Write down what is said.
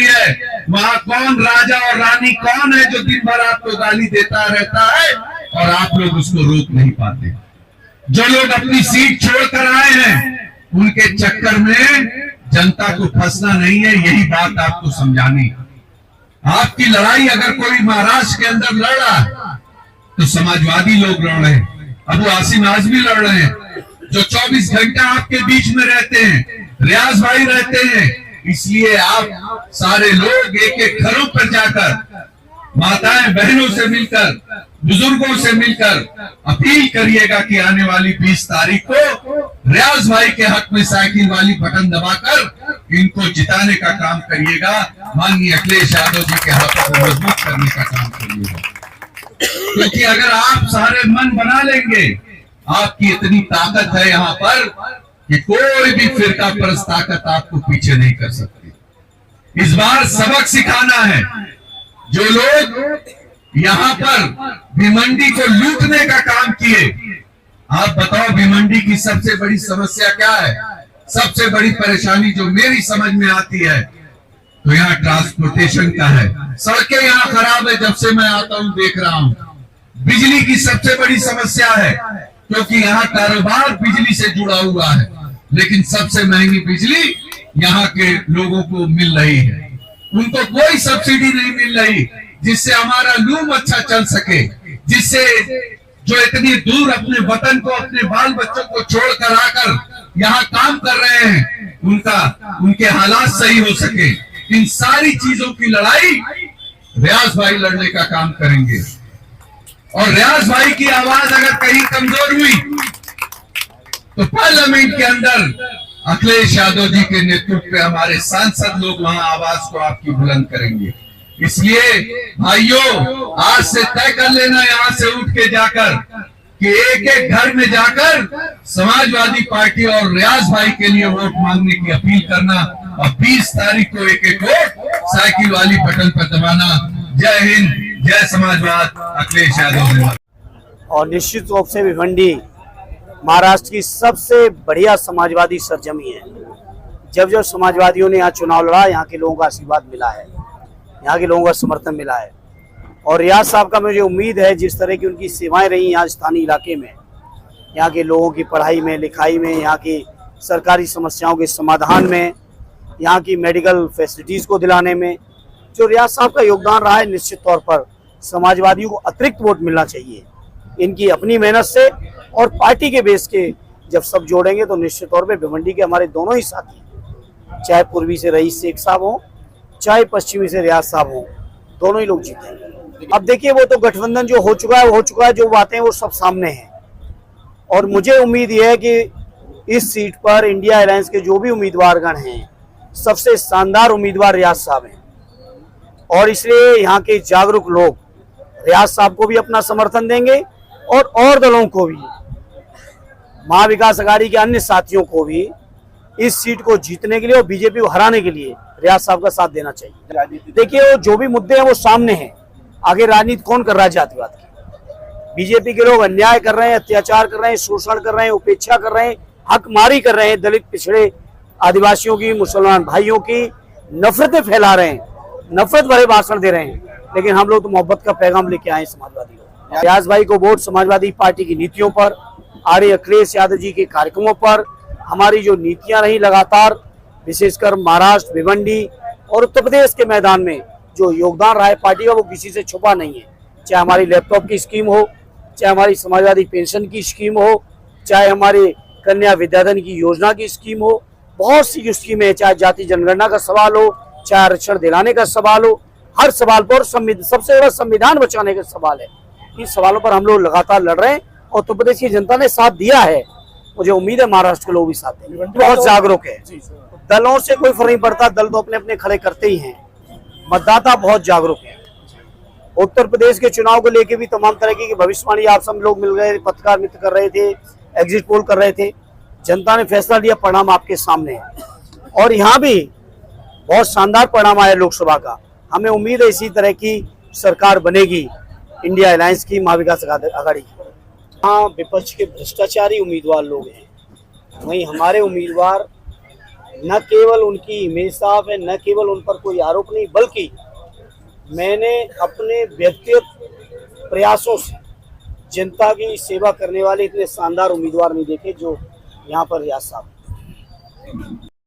हुई है, वहां कौन राजा और रानी कौन है जो दिन भर आपको गाली देता रहता है और आप लोग उसको रोक नहीं पाते। जो लोग अपनी सीट छोड़कर आए हैं उनके चक्कर में जनता को फंसना नहीं है, यही बात आपको समझानी। आपकी लड़ाई अगर कोई महाराष्ट्र के अंदर लड़ रहा है तो समाजवादी लोग लड़ रहे हैं, अबू आसिम आजमी लड़ रहे हैं, जो 24 घंटा आपके बीच में रहते हैं, रियाज भाई रहते हैं। इसलिए आप सारे लोग एक एक घरों पर जाकर माताएं बहनों से मिलकर, बुजुर्गों से मिलकर अपील करिएगा कि आने वाली 20 तारीख को रियाज भाई के हक में साइकिल वाली बटन दबाकर इनको जिताने का काम करिएगा। माननीय अखिलेश यादव जी के हाथों को मजबूत करने का काम करिएगा, क्योंकि अगर आप सारे मन बना लेंगे, आपकी इतनी ताकत है यहाँ पर कि कोई भी फिरका परस्त ताकत आपको पीछे नहीं कर सकती। इस बार सबक सिखाना है। जो लोग यहाँ पर भिवंडी को लूटने का काम किए, आप बताओ भिवंडी की सबसे बड़ी समस्या क्या है? सबसे बड़ी परेशानी जो मेरी समझ में आती है तो यहाँ ट्रांसपोर्टेशन का है। सड़कें यहाँ खराब है, जब से मैं आता हूँ देख रहा हूँ। बिजली की सबसे बड़ी समस्या है, क्योंकि यहाँ कारोबार बिजली से जुड़ा हुआ है, लेकिन सबसे महंगी बिजली यहाँ के लोगों को मिल रही है। उनको कोई सब्सिडी नहीं मिल रही जिससे हमारा लूम अच्छा चल सके, जिससे जो इतनी दूर अपने वतन को, अपने बाल बच्चों को छोड़कर आकर यहाँ काम कर रहे हैं, उनके हालात सही हो सके। इन सारी चीजों की लड़ाई रियाज भाई लड़ने का काम करेंगे। और रियाज भाई की आवाज अगर कहीं कमजोर हुई तो पार्लियामेंट के अंदर अखिलेश यादव जी के नेतृत्व में हमारे सांसद लोग वहां आवाज को आपकी बुलंद करेंगे। इसलिए भाइयों, आज से तय कर लेना यहाँ से उठ के जाकर कि एक एक घर में जाकर समाजवादी पार्टी और रियाज भाई के लिए वोट मांगने की अपील करना और 20 तारीख को एक एक वोट साइकिल वाली बटन पर दबाना। जय हिंद, जय समाजवाद, अखिलेश यादव। और निश्चित रूप से भिवंडी महाराष्ट्र की सबसे बढ़िया समाजवादी सरजमी है। जब जब समाजवादियों ने यहाँ चुनाव लड़ा, यहाँ के लोगों का आशीर्वाद मिला है, यहाँ के लोगों का समर्थन मिला है। और रियाज साहब का मुझे उम्मीद है, जिस तरह की उनकी सेवाएं रही यहाँ स्थानीय इलाके में, यहाँ के लोगों की पढ़ाई में, लिखाई में, यहाँ की सरकारी समस्याओं के समाधान में, यहाँ की मेडिकल फैसिलिटीज़ को दिलाने में जो रियाज साहब का योगदान रहा है, निश्चित तौर पर समाजवादियों को अतिरिक्त वोट मिलना चाहिए। इनकी अपनी मेहनत से और पार्टी के बेस के जब सब जोड़ेंगे तो निश्चित तौर पे भिवंडी के हमारे दोनों ही साथी, चाहे पूर्वी से रईस शेख साहब हों, चाहे पश्चिमी से रियाज साहब हों, दोनों ही लोग जीतेंगे। अब देखिए, वो तो गठबंधन जो हो चुका है वो हो चुका है, जो बातें वो सब सामने हैं। और मुझे उम्मीद ये है कि इस सीट पर इंडिया अलायंस के जो भी उम्मीदवारगण हैं, सबसे शानदार उम्मीदवार रियाज साहब हैं। और इसलिए यहाँ के जागरूक लोग रियाज साहब को भी अपना समर्थन देंगे और दलों को भी, महाविकास अघाड़ी के अन्य साथियों को भी इस सीट को जीतने के लिए और बीजेपी को हराने के लिए रियाज साहब का साथ देना चाहिए। देखिए, वो जो भी मुद्दे हैं वो सामने हैं। आगे राजनीति कौन कर रहा है जातिवाद की? बीजेपी के लोग अन्याय कर रहे हैं, अत्याचार कर रहे हैं, शोषण कर रहे हैं, उपेक्षा कर रहे हैं, हकमारी कर रहे हैं, दलित, पिछड़े, आदिवासियों की, मुसलमान भाइयों की नफरतें फैला रहे हैं, नफरत भरे भाषण दे रहे हैं। लेकिन हम लोग तो मोहब्बत का पैगाम लेके आए समाजवादी लोग। रियाज भाई को वोट समाजवादी पार्टी की नीतियों पर, आर्य अखिलेश यादव जी के कार्यक्रमों पर, हमारी जो नीतियां रही लगातार, विशेषकर महाराष्ट्र, भिवंडी और उत्तर प्रदेश के मैदान में जो योगदान रहा है पार्टी का, वो किसी से छुपा नहीं है। चाहे हमारी लैपटॉप की स्कीम हो, चाहे हमारी समाजवादी पेंशन की स्कीम हो, चाहे हमारी कन्या विद्याधन की योजना की स्कीम हो, बहुत सी स्कीमें हैं, चाहे जाति जनगणना का सवाल हो, चाहे आरक्षण दिलाने का सवाल हो, हर सवाल पर सबसे बड़ा संविधान बचाने का सवाल है। इन सवालों पर हम लोग लगातार लड़ रहे हैं और उत्तर प्रदेश की जनता ने साथ दिया है। मुझे उम्मीद है महाराष्ट्र के लोग भी साथ देंगे। बहुत जागरूक है, दलों से कोई फर्क नहीं पड़ता, दल तो अपने अपने खड़े करते ही हैं। मतदाता बहुत जागरूक है। उत्तर प्रदेश के चुनाव को लेकर भी तमाम तरह की भविष्यवाणी आप सब लोग मिल गए, पत्रकार मित्र कर रहे थे, एग्जिट पोल कर रहे थे। जनता ने फैसला लिया, परिणाम आपके सामने है। और यहाँ भी बहुत शानदार परिणाम आया लोकसभा का। हमें उम्मीद है इसी तरह की सरकार बनेगी इंडिया अलायंस की, महाविकास अघाड़ी की। हाँ, विपक्ष के भ्रष्टाचारी उम्मीदवार लोग हैं, वहीं हमारे उम्मीदवार न केवल उनकी इमेज साफ है, न केवल उन पर कोई आरोप नहीं, बल्कि मैंने अपने व्यक्तिगत प्रयासों से जनता की सेवा करने वाले इतने शानदार उम्मीदवार नहीं देखे जो यहाँ पर रियाज साहब।